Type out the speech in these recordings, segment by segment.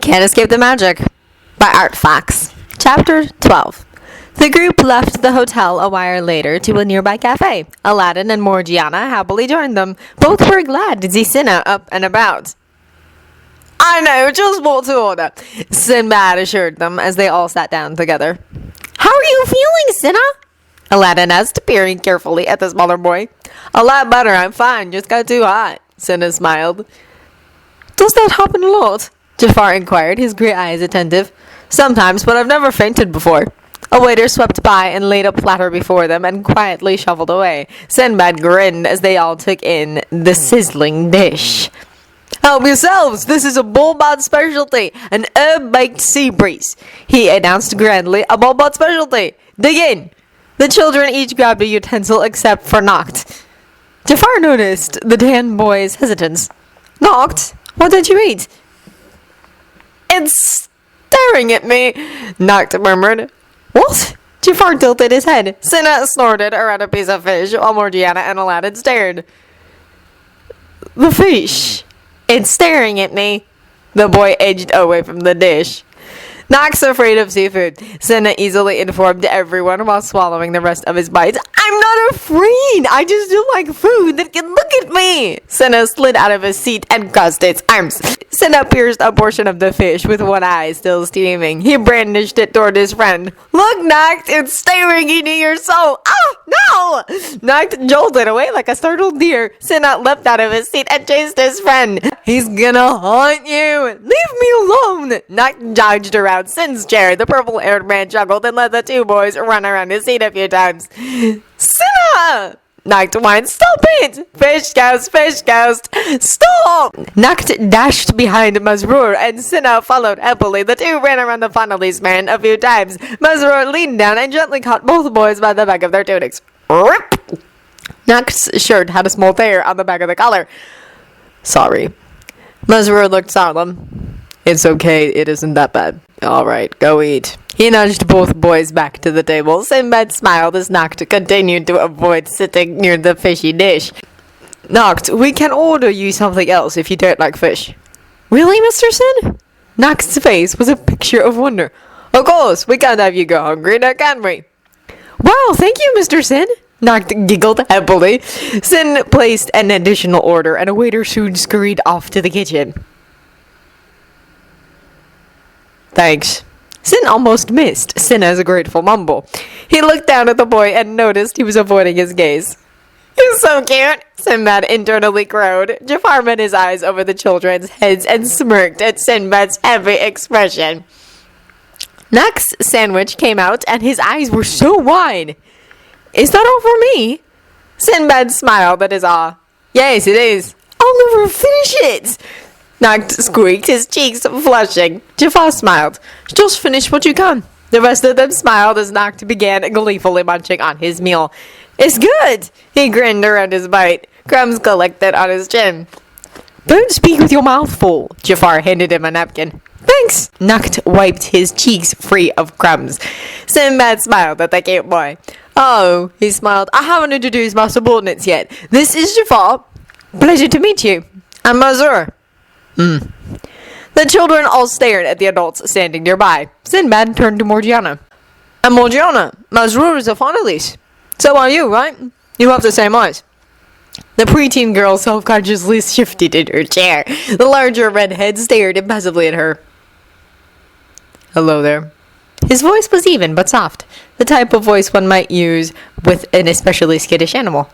Can't Escape the Magic by Art Fox. Chapter 12. The group left the hotel a while later to a nearby cafe. Aladdin and Morgiana happily joined them. Both were glad to see Cinna up and about. I know just what to order, Sinbad assured them as they all sat down together. How are you feeling, Cinna? Aladdin asked, peering carefully at the smaller boy. A lot better, I'm fine, just got too hot, Cinna smiled. Does that happen a lot? Jafar inquired, his grey eyes attentive. Sometimes, but I've never fainted before. A waiter swept by and laid a platter before them and quietly shuffled away. Sinbad grinned as they all took in the sizzling dish. Help yourselves! This is a Bulbot specialty, an herb-baked sea breeze, he announced grandly. A Bulbot specialty! Dig in! The children each grabbed a utensil except for Noct. Jafar noticed the tan boy's hesitance. Noct, what did you eat? It's staring at me, Noct murmured. What? Jafar tilted his head. Cinna snorted around a piece of fish while Morgiana and Aladdin stared. The fish. It's staring at me. The boy edged away from the dish. Noct's afraid of seafood, Cinna easily informed everyone while swallowing the rest of his bites. I'm not afraid! I just don't like food that can look at me! Cinna slid out of his seat and crossed its arms. Cinna pierced a portion of the fish with one eye still steaming. He brandished it toward his friend. Look, Noct, it's staring into your soul! Oh, no! Noct jolted away like a startled deer. Cinna leapt out of his seat and chased his friend. He's gonna haunt you! Leave me alone! Noct dodged around Sin's chair. The purple-haired man chuckled and let the two boys run around his seat a few times. Cinna! Noct whined, stop it! Fish ghost, stop! Noct dashed behind Masroor and Cinna followed happily. The two ran around the Fonnelly's man a few times. Masroor leaned down and gently caught both boys by the back of their tunics. Rip! Noct's shirt had a small tear on the back of the collar. Sorry. Masroor looked solemn. It's okay, it isn't that bad. Alright, go eat. He nudged both boys back to the table. Sinbad smiled as Noct continued to avoid sitting near the fishy dish. Noct, we can order you something else if you don't like fish. Really, Mr. Sin? Noct's face was a picture of wonder. Of course, we can't have you go hungry now, can we? Wow, thank you, Mr. Sin. Noct giggled happily. Sin placed an additional order and a waiter soon scurried off to the kitchen. Thanks. Sin almost missed Cinna's grateful mumble. He looked down at the boy and noticed he was avoiding his gaze. He's so cute, Sinbad internally crowed. Jafar met his eyes over the children's heads and smirked at Sinbad's happy expression. Noct's sandwich came out and his eyes were so wide. Is that all for me? Sinbad smiled at his awe. Yes, it is. I'll never finish it. Noct squeaked, his cheeks flushing. Jafar smiled. Just finish what you can. The rest of them smiled as Noct began gleefully munching on his meal. It's good! He grinned around his bite. Crumbs collected on his chin. Don't speak with your mouth full. Jafar handed him a napkin. Thanks! Noct wiped his cheeks free of crumbs. Sinbad smiled at the cute boy. Oh, he smiled. I haven't introduced my subordinates yet. This is Jafar. Pleasure to meet you. I'm Mazur. The children all stared at the adults standing nearby. Sinbad turned to Morgiana. I'm Morgiana. Masroor is a Fonnelly's. So are you, right? You have the same eyes. The preteen girl self-consciously shifted in her chair. The larger redhead stared impassively at her. Hello there. His voice was even but soft, the type of voice one might use with an especially skittish animal.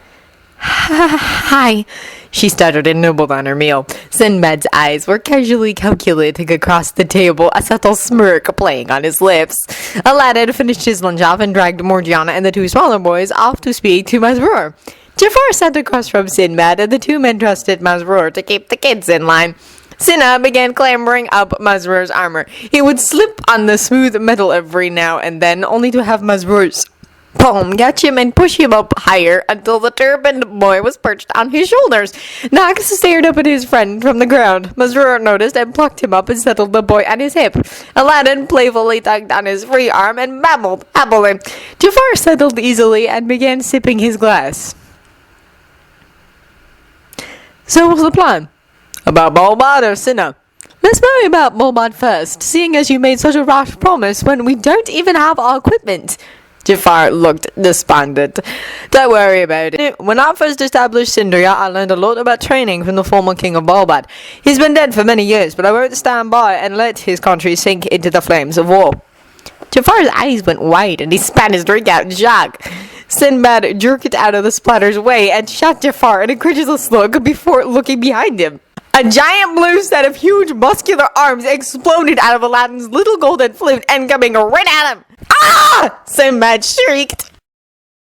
Hi, she stuttered and nibbled on her meal. Sinbad's eyes were casually calculating across the table, a subtle smirk playing on his lips. Aladdin finished his lunch off and dragged Morgiana and the two smaller boys off to speak to Masroor. Jafar sat across from Sinbad, and the two men trusted Masroor to keep the kids in line. Cinna began clambering up Masroor's armor. He would slip on the smooth metal every now and then, only to have Masroor's palm catch him and push him up higher until the turbaned boy was perched on his shoulders. Noct stared up at his friend from the ground. Masroor noticed and plucked him up and settled the boy on his hip. Aladdin playfully tugged on his free arm and babbled happily. Jafar settled easily and began sipping his glass. So what's the plan? About Balbad or Cinna? Let's worry about Mulbad first, seeing as you made such a rash promise when we don't even have our equipment. Jafar looked despondent. Don't worry about it. When I first established Sindria, I learned a lot about training from the former king of Balbad. He's been dead for many years, but I won't stand by and let his country sink into the flames of war. Jafar's eyes went wide and he spat his drink out in shock. Sinbad jerked it out of the splatter's way and shot Jafar an incredulous look before looking behind him. A giant blue set of huge muscular arms exploded out of Aladdin's little golden flute and coming right at him. Ah! Sinbad shrieked.